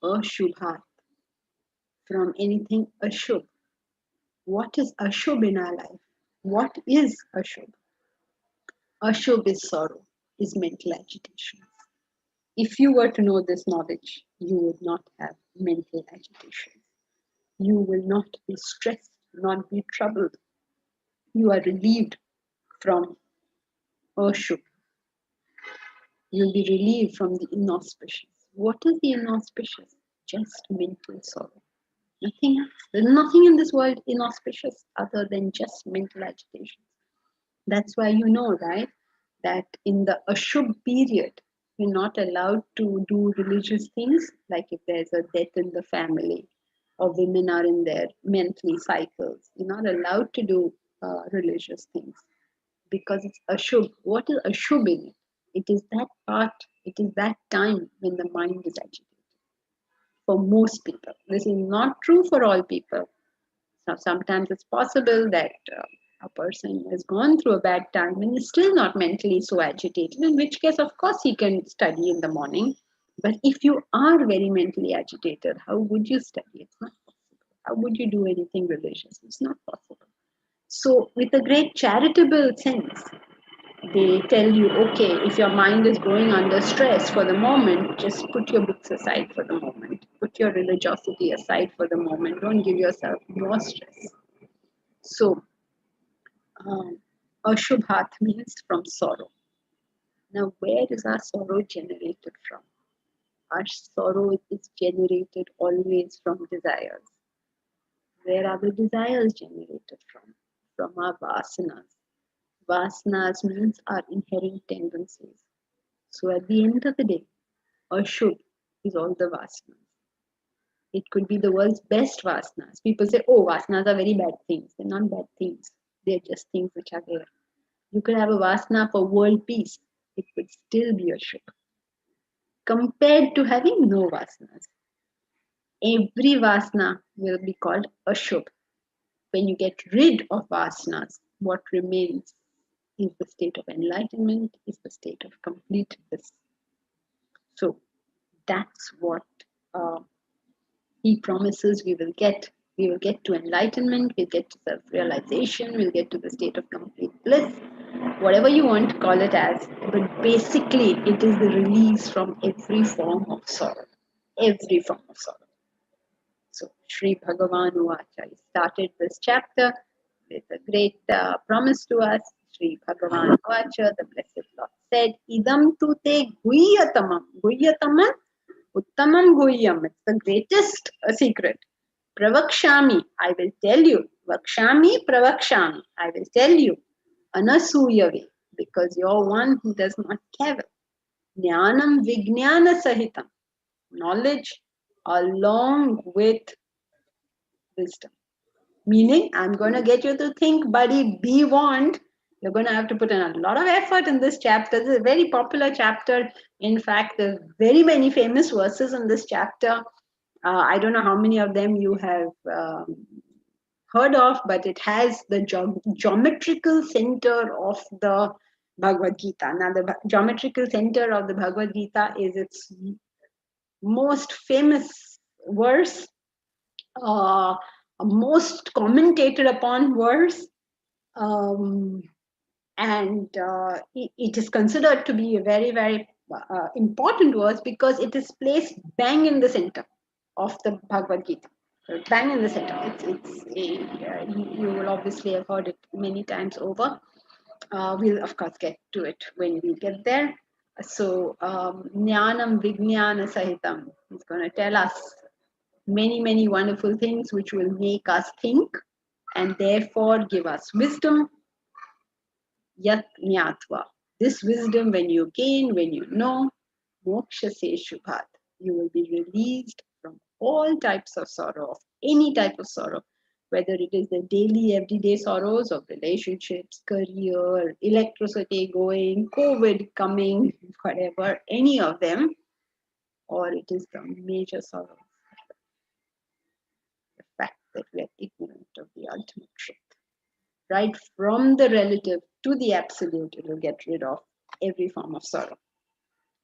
Ashubhat. From anything ashubh. What is ashubh in our life? What is ashubh? Ashubh is sorrow, is mental agitation. If you were to know this knowledge, you would not have mental agitation. You will not be stressed, not be troubled. You are relieved from ashubh. You'll be relieved from the inauspicious. What is the inauspicious? Just mental sorrow. Nothing else. There's nothing in this world inauspicious other than just mental agitation. That's why you know, right, that in the ashubh period, you're not allowed to do religious things, like if there's a death in the family or women are in their monthly cycles. You're not allowed to do religious things because it's ashubh. What is ashubh in it? It is that part, it is that time when the mind is agitated. For most people, this is not true for all people. So sometimes it's possible that a person has gone through a bad time and is still not mentally so agitated, in which case, of course, he can study in the morning. But if you are very mentally agitated, how would you study? It's not possible. How would you do anything religious? It's not possible. So, with a great charitable sense, they tell you, okay, if your mind is going under stress for the moment, just put your books aside for the moment. Put your religiosity aside for the moment. Don't give yourself more stress. So, Ashubhat means from sorrow. Now, where is our sorrow generated from? Our sorrow is generated always from desires. Where are the desires generated from? From our vasanas. Vasanas means our inherent tendencies. So at the end of the day, Ashubh is all the vasanas. It could be the world's best vasanas. People say, oh, vasanas are very bad things. They're not bad things. They're just things which are there. You could have a vasana for world peace. It would still be Ashubh. Compared to having no vasanas. Every vasana will be called Ashubh. When you get rid of vasanas, what remains is the state of enlightenment, is the state of complete bliss. So that's what he promises we will get. We will get to enlightenment, we'll get to self-realization, we'll get to the state of complete bliss, whatever you want to call it as. But basically, it is the release from every form of sorrow. Every form of sorrow. So, Sri Bhagavan Uvacha, he started this chapter with a great promise to us. Sri Bhagavan Uvacha, the Blessed Lord said, Idam tu te guhyatamam. Guhyatamam, uttamam guhyam. It's the greatest secret. Pravakshami, I will tell you. Vakshami, pravakshami, I will tell you. Anasuyave, because you're one who does not cavil. Jnanam vijnana sahitam. Knowledge along with wisdom. Meaning, I'm going to get you to think, buddy, be warned. You're going to have to put in a lot of effort in this chapter. This is a very popular chapter. In fact, there's very many famous verses in this chapter. I don't know how many of them you have heard of, but it has the geometrical center of the Bhagavad Gita. Now, the geometrical center of the Bhagavad Gita is its most famous verse, most commentated upon verse, and it is considered to be a very, very important verse because it is placed bang in the center of the Bhagavad Gita. So bang in the center. You will obviously have heard it many times over. We'll of course get to it when we get there. So Jnanam Vijnana Sahitam is going to tell us many, many wonderful things which will make us think and therefore give us wisdom. Yat Jnatva. This wisdom, when you gain, when you know, moksha se shubhat, you will be released from all types of sorrow, of any type of sorrow, whether it is the daily, everyday sorrows of relationships, career, electricity going, COVID coming, whatever, any of them, or it is the major sorrow, the fact that we are ignorant of the ultimate truth. Right from the relative to the absolute, it will get rid of every form of sorrow.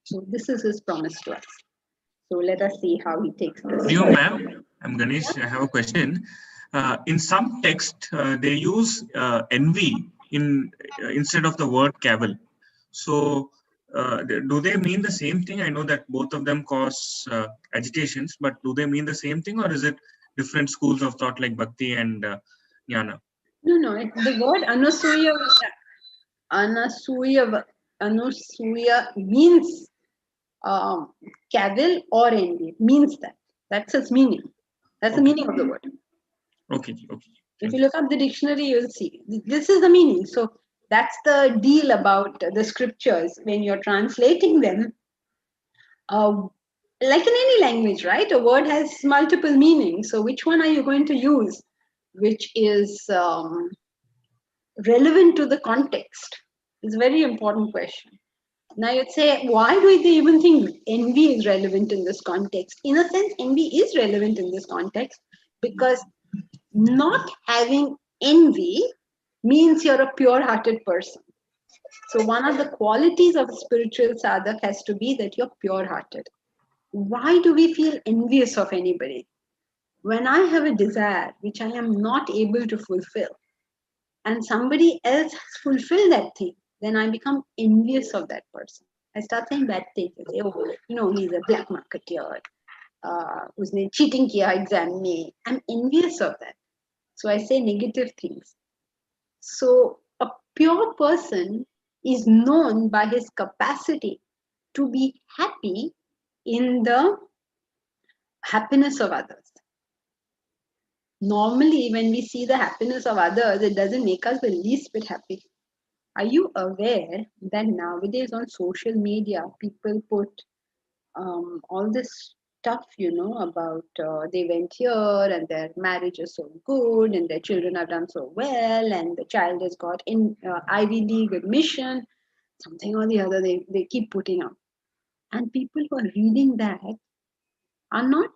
So this is his promise to us. So let us see how he takes this. You, ma'am, I'm Ganesh. I have a question. In some text, they use envy instead of the word cavil. So do they mean the same thing? I know that both of them cause agitations, but do they mean the same thing, or is it different schools of thought like Bhakti and Jnana? No. The word Anasuya means cavil or envy. It means that. That's its meaning. That's the meaning of the word. Okay. If you look up the dictionary, you'll see. This is the meaning. So that's the deal about the scriptures. When you're translating them, like in any language, right? A word has multiple meanings. So which one are you going to use? Which is relevant to the context? It's a very important question. Now you'd say, why do they even think envy is relevant in this context? In a sense, envy is relevant in this context because not having envy means you're a pure-hearted person. So one of the qualities of a spiritual sadhak has to be that you're pure-hearted. Why do we feel envious of anybody? When I have a desire which I am not able to fulfill, and somebody else has fulfilled that thing, then I become envious of that person. I start saying bad things. I say, oh, he's a black marketeer. Usne cheating kiya exam mein. I'm envious of that. So I say negative things. So a pure person is known by his capacity to be happy in the happiness of others. Normally, when we see the happiness of others, it doesn't make us the least bit happy. Are you aware that nowadays on social media, people put all this stuff, about they went here and their marriage is so good and their children have done so well and the child has got in Ivy League admission, something or the other they keep putting up. And people who are reading that are not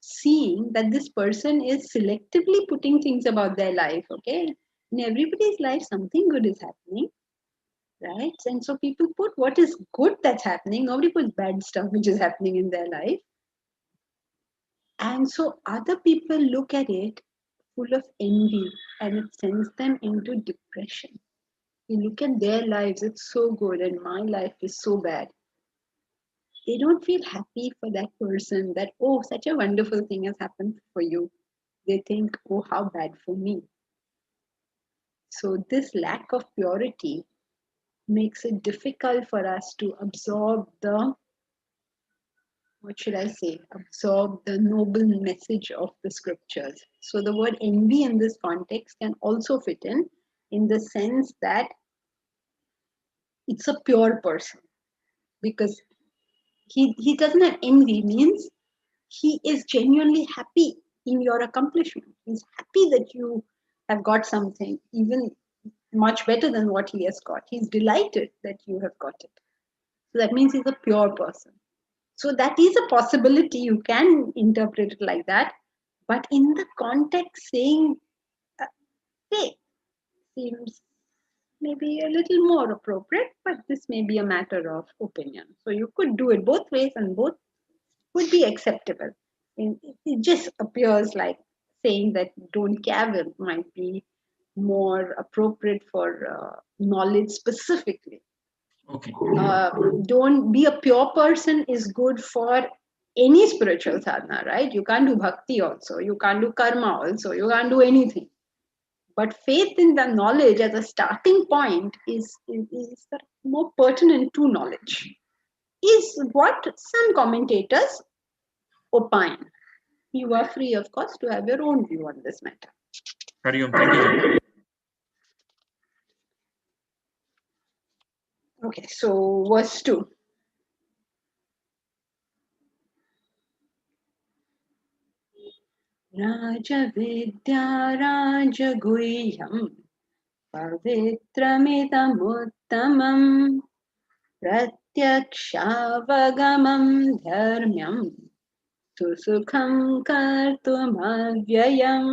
seeing that this person is selectively putting things about their life, okay? In everybody's life, something good is happening, right? And so people put what is good that's happening. Nobody puts bad stuff which is happening in their life. And so other people look at it full of envy and it sends them into depression. You look at their lives, it's so good and my life is so bad. They don't feel happy for that person that, oh, such a wonderful thing has happened for you. They think, oh, how bad for me. So this lack of purity makes it difficult for us to absorb the noble message of the scriptures. So the word envy in this context can also fit in the sense that it's a pure person. Because he doesn't have envy, means he is genuinely happy in your accomplishment. He's happy that you have got something, even much better than what he has got. He's delighted that you have got it. So that means he's a pure person. So that is a possibility. You can interpret it like that. But in the context, saying faith seems maybe a little more appropriate, but this may be a matter of opinion. So you could do it both ways and both would be acceptable. It just appears like saying that don't cavil might be more appropriate for knowledge specifically. Okay. Don't be a pure person is good for any spiritual sadhana, right? You can't do bhakti also, you can't do karma also, you can't do anything. But faith in the knowledge as a starting point is more pertinent to knowledge, is what some commentators opine. You are free, of course, to have your own view on this matter. Hari Om. Thank you, Jyoti. Okay, so verse 2. Rajavidya Rajaguhyam Pavitramidamuttamam Pratyakshaavagamam Dharmyam Susukham Kartumavyayam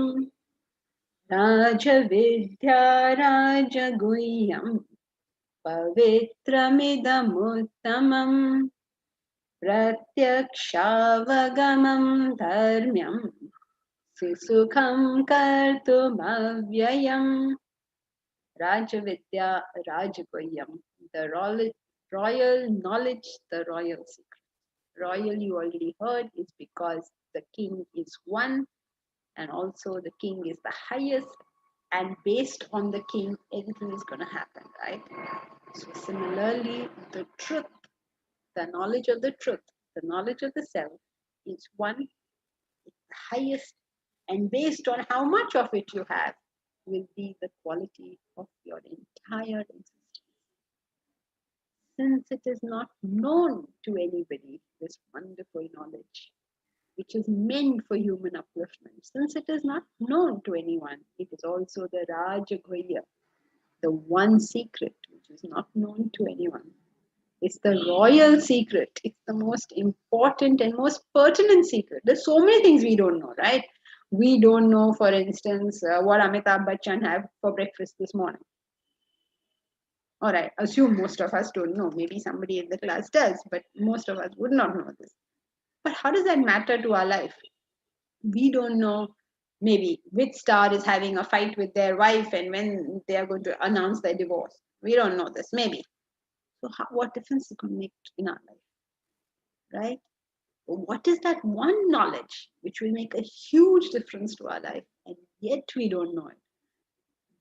Rajavidya Rajaguhyam Pavitramidamuttamam Pratyakshaavagamam Dharmyam Susukham Kartumavyayam. Rajavidya Rajaguhyam, the royal knowledge, the royal secret. Royal, you already heard, is because the king is one, and also the king is the highest, and based on the king, anything is going to happen, right? So similarly, the truth, the knowledge of the truth, the knowledge of the self is one, it's the highest, and based on how much of it you have will be the quality of your entire existence. Since it is not known to anybody, this wonderful knowledge, which is meant for human upliftment, since it is not known to anyone, it is also the Rajaghoya, the one secret which is not known to anyone. It's the royal secret. It's the most important and most pertinent secret. There's so many things we don't know, right? We don't know, for instance, what Amitabh Bachchan had for breakfast this morning. All right, assume most of us don't know. Maybe somebody in the class does, but most of us would not know this. But how does that matter to our life? We don't know maybe which star is having a fight with their wife and when they are going to announce their divorce. We don't know this, maybe. So what difference it can make in our life, right? What is that one knowledge which will make a huge difference to our life and yet we don't know it?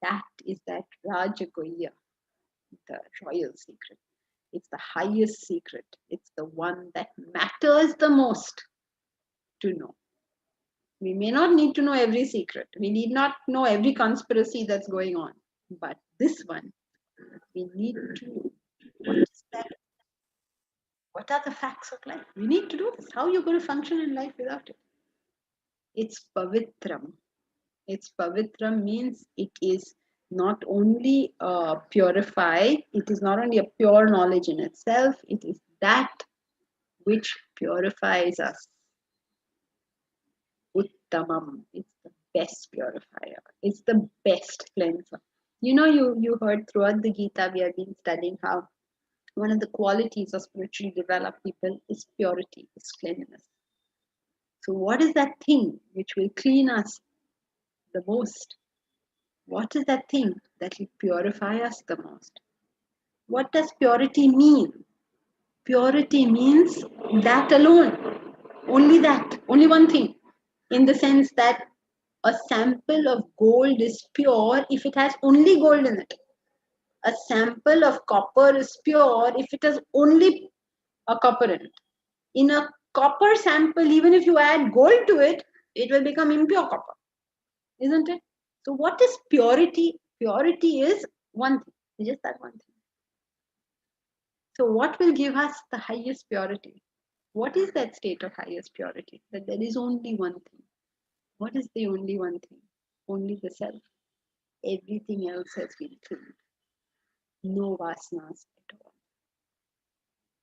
That is that Rajagoya, the royal secret. It's the highest secret. It's the one that matters the most to know. We may not need to know every secret. We need not know every conspiracy that's going on. But this one, we need to know. What is that? What are the facts of life? We need to do this. How are you going to function in life without it? It's pavitram. It's pavitram means it is not only purified, it is not only a pure knowledge in itself, it is that which purifies us. Uttamam, it's the best purifier, it's the best cleanser. You know, you heard throughout the Gita, we have been studying how one of the qualities of spiritually developed people is purity, is cleanliness. So what is that thing which will clean us the most? What is that thing that will purify us the most? What does purity mean? Purity means that alone, only that, only one thing, in the sense that a sample of gold is pure if it has only gold in it. A sample of copper is pure if it has only a copper in it. In a copper sample, even if you add gold to it, it will become impure copper, isn't it? So what is purity? Purity is one thing, just that one thing. So what will give us the highest purity? What is that state of highest purity? That there is only one thing. What is the only one thing? Only the self. everything else has been cleaned. No vasanas at all.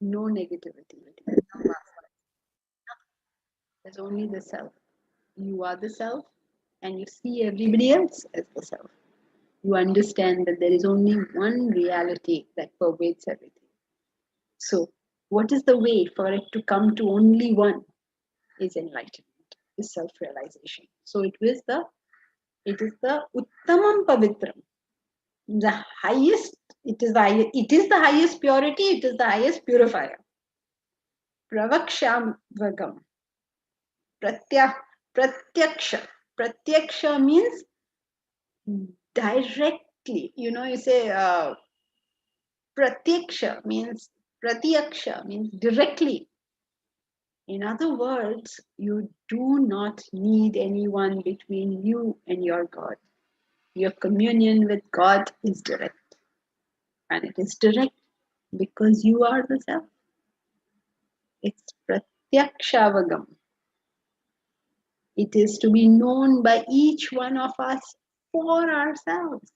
No negativity. No vasanas. There's only the self. You are the self, and you see everybody else as the self. You understand that there is only one reality that pervades everything. So, what is the way for it to come to only one? Is enlightenment, is self-realization. So it is the Uttamam Pavitram, the highest. It is the highest purity. It is the highest purifier. Pravaksham Vagam. Pratyaksha. Pratyaksha means directly. You say Pratyaksha means directly. In other words, you do not need anyone between you and your God. Your communion with God is direct. And it is direct because you are the self. It's Pratyakshavagam. It is to be known by each one of us for ourselves.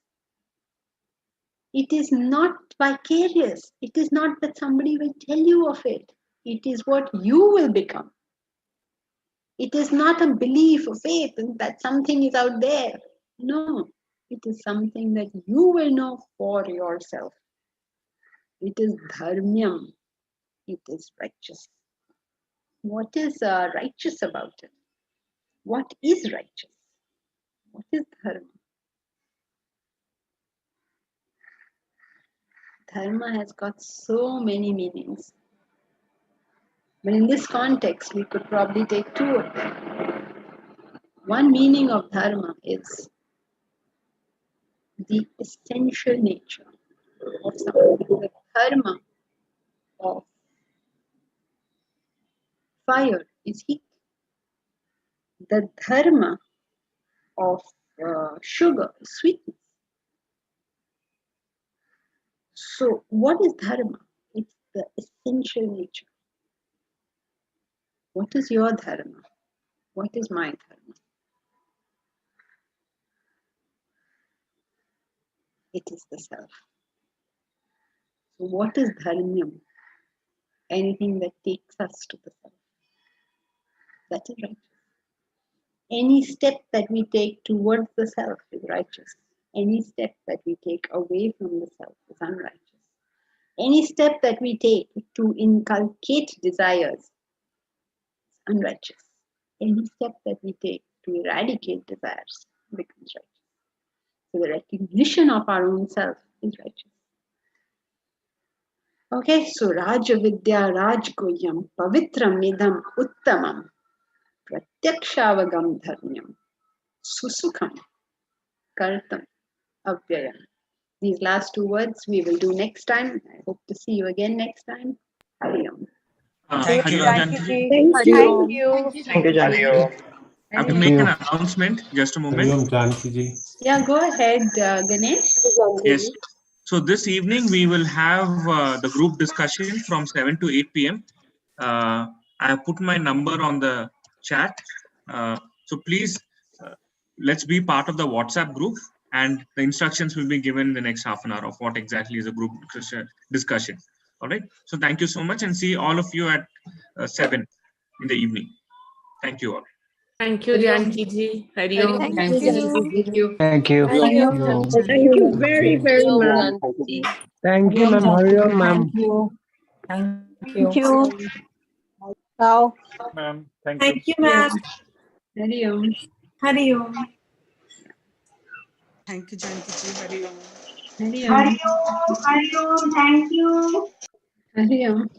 It is not vicarious. It is not that somebody will tell you of it. It is what you will become. It is not a belief or faith that something is out there. No, it is something that you will know for yourself. It is dharmyam. It is righteous. What is righteous about it? What is righteous? What is dharma? Dharma has got so many meanings. But in this context, we could probably take two of them. One meaning of dharma is the essential nature of something. The dharma of fire is heat. The dharma of sugar is sweetness. So, what is dharma? It's the essential nature. What is your dharma? What is my dharma? It is the self. So, what is dharmyam? Anything that takes us to the self. That is righteous. Any step that we take towards the self is righteous. Any step that we take away from the self is unrighteous. Any step that we take to inculcate desires is unrighteous. Any step that we take to eradicate desires becomes righteous. So the recognition of our own self is righteous. Okay, so Raja Vidya Rajgoyam Pavitram Idam Uttamam Pratyakshavagam Dharmyam Susukham Kartam Avyayam. These last two words we will do next time. I hope to see you again next time. Hari Om. Thank you. Thank you. Thank you. Thank you, Janaki. I have to make an announcement. Just a moment. Yeah, go ahead, Ganesh. Yes. So this evening we will have the group discussion from 7 to 8 p.m. I have put my number on the chat. So please, let's be part of the WhatsApp group, and the instructions will be given in the next half an hour of what exactly is a group discussion. All right. So thank you so much, and see all of you at 7 in the evening. Thank you all. Thank you, Janki ji. Hari Om. Thank Thank you. you. Thank you. Thank you very, very much. Thank you, ma'am. Hari Om, ma'am. Thank you. Now. Ma'am, thank you. Thank you, ma'am. Hari Om. Hari Om. Thank you, Janki ji. Hari Om. Hari Om. Hari Om. Thank you. Hari Om.